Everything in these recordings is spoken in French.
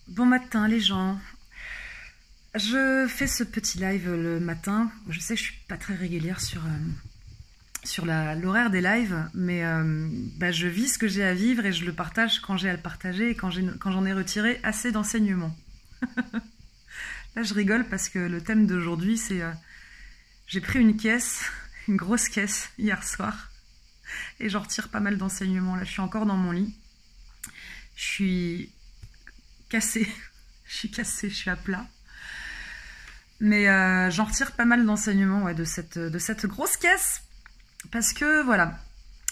Bon matin les gens. Je fais ce petit live le matin. Je sais que je suis pas très régulière sur l'horaire des lives, mais je vis ce que j'ai à vivre et je le partage quand j'ai à le partager et quand j'en ai retiré assez d'enseignements. Là je rigole parce que le thème d'aujourd'hui c'est j'ai pris une caisse, une grosse caisse hier soir et j'en retire pas mal d'enseignements. Là je suis encore dans mon lit. Je suis cassée. Je suis à plat. Mais j'en retire pas mal d'enseignements de cette grosse caisse. Parce que voilà,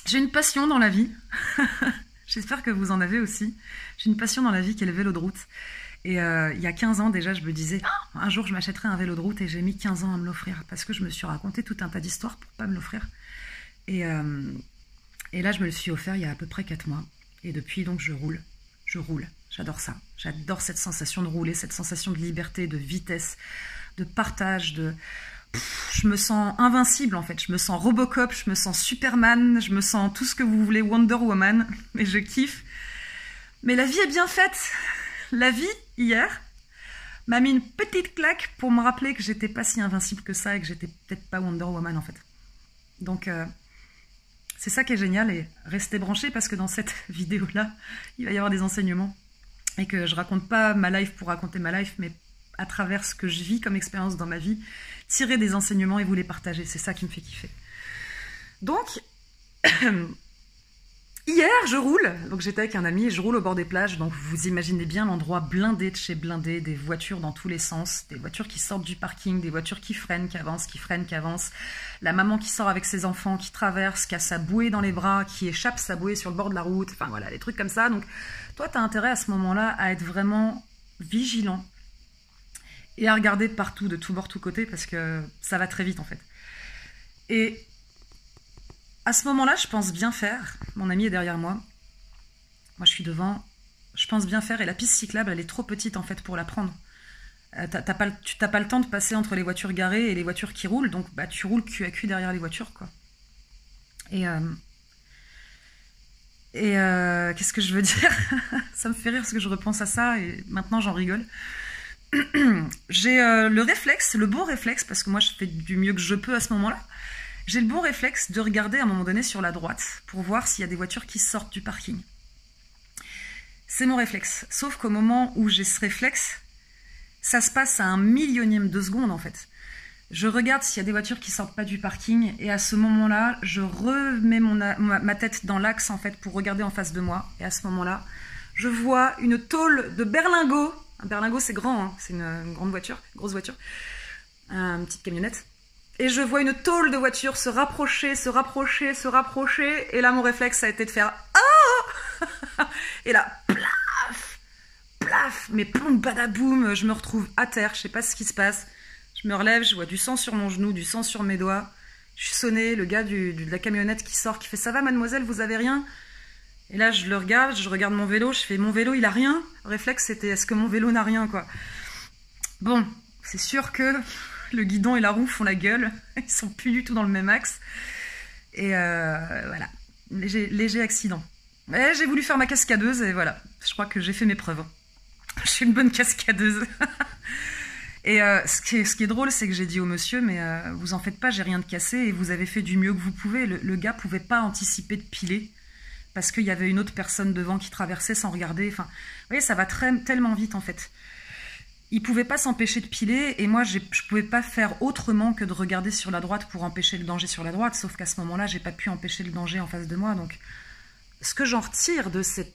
j'ai une passion dans la vie. J'espère que vous en avez aussi. J'ai une passion dans la vie qui est le vélo de route. Et il y a 15 ans déjà, je me disais, un jour je m'achèterai un vélo de route et j'ai mis 15 ans à me l'offrir. Parce que je me suis raconté tout un tas d'histoires pour pas me l'offrir. Et là, je me le suis offert il y a à peu près 4 mois. Et depuis, donc, je roule. Je roule. J'adore ça. J'adore cette sensation de rouler, cette sensation de liberté, de vitesse, de partage, je me sens invincible en fait. Je me sens Robocop, je me sens Superman, je me sens tout ce que vous voulez, Wonder Woman. Et je kiffe. Mais la vie est bien faite. La vie, hier, m'a mis une petite claque pour me rappeler que j'étais pas si invincible que ça et que j'étais peut-être pas Wonder Woman en fait. Donc, c'est ça qui est génial et restez branchés parce que dans cette vidéo-là, il va y avoir des enseignements et que je raconte pas ma life pour raconter ma life, mais à travers ce que je vis comme expérience dans ma vie, tirer des enseignements et vous les partager. C'est ça qui me fait kiffer. Donc, hier, je roule. Donc, j'étais avec un ami et je roule au bord des plages. Donc, vous imaginez bien l'endroit blindé de chez blindé, des voitures dans tous les sens, des voitures qui sortent du parking, des voitures qui freinent, qui avancent, qui freinent, qui avancent. La maman qui sort avec ses enfants, qui traverse, qui a sa bouée dans les bras, qui échappe sa bouée sur le bord de la route. Enfin, voilà, des trucs comme ça. Donc, toi, tu as intérêt à ce moment-là à être vraiment vigilant et à regarder partout, de tout bord, tout côté, parce que ça va très vite, en fait. Et à ce moment-là, je pense bien faire. Mon ami est derrière moi. Moi, je suis devant. Je pense bien faire. Et la piste cyclable, elle est trop petite, en fait, pour la prendre. Tu n'as pas le temps de passer entre les voitures garées et les voitures qui roulent. Donc, tu roules cul à cul derrière les voitures, quoi. Et qu'est-ce que je veux dire? Ça me fait rire parce que je repense à ça et maintenant, j'en rigole. J'ai le réflexe, le bon réflexe, parce que moi je fais du mieux que je peux à ce moment-là, j'ai le bon réflexe de regarder à un moment donné sur la droite pour voir s'il y a des voitures qui sortent du parking. C'est mon réflexe. Sauf qu'au moment où j'ai ce réflexe, ça se passe à un millionième de seconde en fait. Je regarde s'il y a des voitures qui sortent pas du parking et à ce moment-là, je remets ma tête dans l'axe en fait pour regarder en face de moi. Et à ce moment-là, je vois une tôle de berlingot. Un berlingot, c'est grand, hein. C'est une grande voiture, une grosse voiture, une petite camionnette. Et je vois une tôle de voiture se rapprocher, se rapprocher, se rapprocher. Et là, mon réflexe, ça a été de faire ah. Et là, plaf, plaf, mais plomb, badaboum, je me retrouve à terre, je sais pas ce qui se passe. Je me relève, je vois du sang sur mon genou, du sang sur mes doigts. Je suis sonnée, le gars de la camionnette qui sort, qui fait « Ça va, mademoiselle, vous avez rien ?» Et là, je le regarde, je regarde mon vélo, je fais « Mon vélo, il a rien ?» Le réflexe, c'était « Est-ce que mon vélo n'a rien ?» quoi. Bon, c'est sûr que le guidon et la roue font la gueule. Ils sont plus du tout dans le même axe. Et voilà, léger accident. Mais j'ai voulu faire ma cascadeuse et voilà, je crois que j'ai fait mes preuves. Je suis une bonne cascadeuse. Et ce qui est drôle, c'est que j'ai dit au monsieur, mais vous en faites pas, j'ai rien de cassé et vous avez fait du mieux que vous pouvez. Le gars pouvait pas anticiper de piler parce qu'il y avait une autre personne devant qui traversait sans regarder. Enfin, vous voyez, ça va tellement vite en fait. Il pouvait pas s'empêcher de piler et moi, je pouvais pas faire autrement que de regarder sur la droite pour empêcher le danger sur la droite. Sauf qu'à ce moment-là, j'ai pas pu empêcher le danger en face de moi. Donc, ce que j'en retire de cette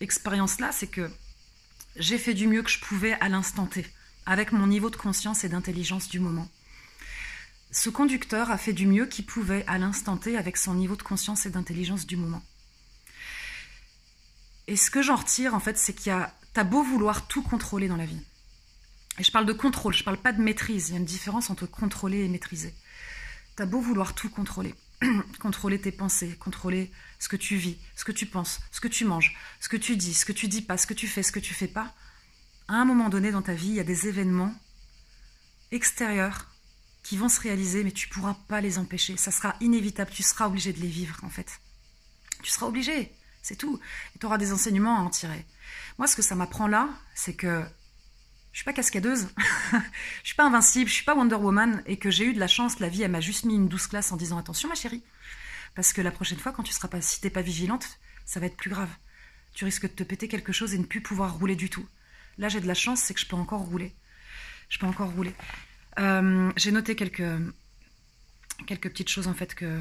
expérience-là, c'est que j'ai fait du mieux que je pouvais à l'instant T, avec mon niveau de conscience et d'intelligence du moment. Ce conducteur a fait du mieux qu'il pouvait à l'instant T avec son niveau de conscience et d'intelligence du moment. Et ce que j'en retire, en fait, c'est t'as beau vouloir tout contrôler dans la vie. Et je parle de contrôle, je parle pas de maîtrise. Il y a une différence entre contrôler et maîtriser. T'as beau vouloir tout contrôler. Contrôler tes pensées, contrôler ce que tu vis, ce que tu penses, ce que tu manges, ce que tu dis pas, ce que tu fais pas. À un moment donné dans ta vie, il y a des événements extérieurs qui vont se réaliser, mais tu ne pourras pas les empêcher. Ça sera inévitable, tu seras obligé de les vivre, en fait. Tu seras obligé, c'est tout. Et tu auras des enseignements à en tirer. Moi, ce que ça m'apprend là, c'est que je suis pas cascadeuse, je suis pas invincible, je suis pas Wonder Woman, et que j'ai eu de la chance, la vie, elle m'a juste mis une douce classe en disant attention ma chérie, parce que la prochaine fois, quand tu seras pas, si t'es pas vigilante, ça va être plus grave. Tu risques de te péter quelque chose et ne plus pouvoir rouler du tout. Là, j'ai de la chance, c'est que je peux encore rouler. Je peux encore rouler. J'ai noté quelques petites choses en fait que...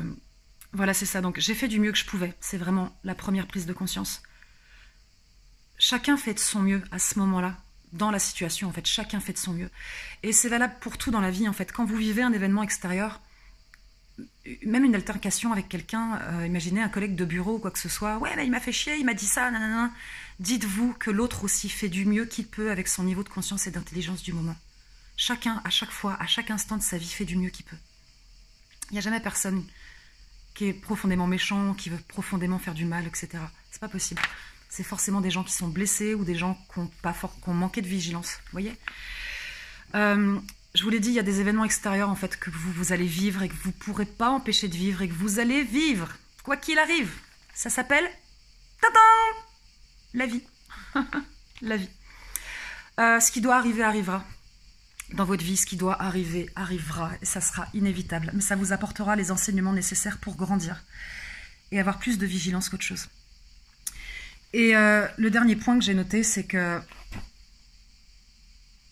Voilà, c'est ça. Donc, j'ai fait du mieux que je pouvais. C'est vraiment la première prise de conscience. Chacun fait de son mieux à ce moment-là. Dans la situation, en fait, chacun fait de son mieux. Et c'est valable pour tout dans la vie, en fait. Quand vous vivez un événement extérieur, même une altercation avec quelqu'un, imaginez un collègue de bureau ou quoi que ce soit, ouais, mais il m'a fait chier, il m'a dit ça, nanana. Dites-vous que l'autre aussi fait du mieux qu'il peut avec son niveau de conscience et d'intelligence du moment. Chacun, à chaque fois, à chaque instant de sa vie, fait du mieux qu'il peut. Il n'y a jamais personne qui est profondément méchant, qui veut profondément faire du mal, etc. C'est pas possible. C'est forcément des gens qui sont blessés ou des gens qui ont manqué de vigilance. Vous voyez, je vous l'ai dit, il y a des événements extérieurs en fait que vous allez vivre et que vous ne pourrez pas empêcher de vivre et que vous allez vivre, quoi qu'il arrive. Ça s'appelle tadam, la vie. La vie. Ce qui doit arriver arrivera. Dans votre vie, ce qui doit arriver arrivera et ça sera inévitable. Mais ça vous apportera les enseignements nécessaires pour grandir et avoir plus de vigilance qu'autre chose. Et le dernier point que j'ai noté, c'est que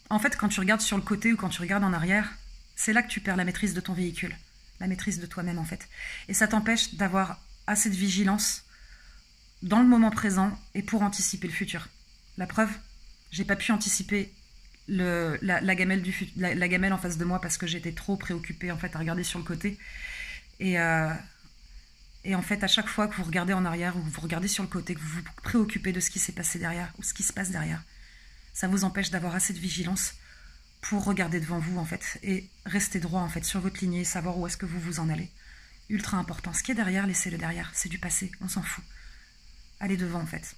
en fait, quand tu regardes sur le côté ou quand tu regardes en arrière, c'est là que tu perds la maîtrise de ton véhicule, la maîtrise de toi-même en fait. Et ça t'empêche d'avoir assez de vigilance dans le moment présent et pour anticiper le futur. La preuve, j'ai pas pu anticiper la gamelle en face de moi parce que j'étais trop préoccupée en fait à regarder sur le côté. Et en fait, à chaque fois que vous regardez en arrière ou vous regardez sur le côté, que vous vous préoccupez de ce qui s'est passé derrière ou ce qui se passe derrière, ça vous empêche d'avoir assez de vigilance pour regarder devant vous en fait et rester droit en fait sur votre lignée, savoir où est-ce que vous en allez. Ultra important. Ce qui est derrière, laissez-le derrière. C'est du passé. On s'en fout. Allez devant en fait.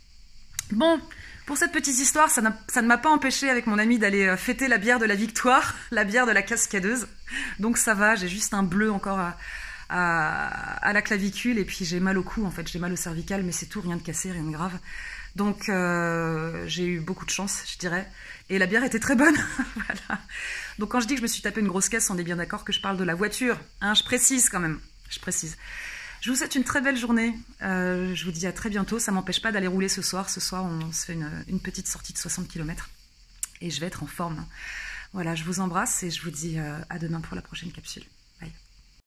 Bon, pour cette petite histoire, ça ne m'a pas empêché avec mon ami d'aller fêter la bière de la victoire, la bière de la cascadeuse. Donc ça va, j'ai juste un bleu encore à la clavicule et puis j'ai mal au cou en fait, j'ai mal au cervical, mais c'est tout, rien de cassé, rien de grave. Donc j'ai eu beaucoup de chance, je dirais. Et la bière était très bonne. Voilà. Donc quand je dis que je me suis tapé une grosse caisse, on est bien d'accord que je parle de la voiture. Hein, je précise quand même, je précise. Je vous souhaite une très belle journée. Je vous dis à très bientôt. Ça ne m'empêche pas d'aller rouler ce soir. Ce soir, on se fait une petite sortie de 60 km. Et je vais être en forme. Voilà, je vous embrasse et je vous dis à demain pour la prochaine capsule.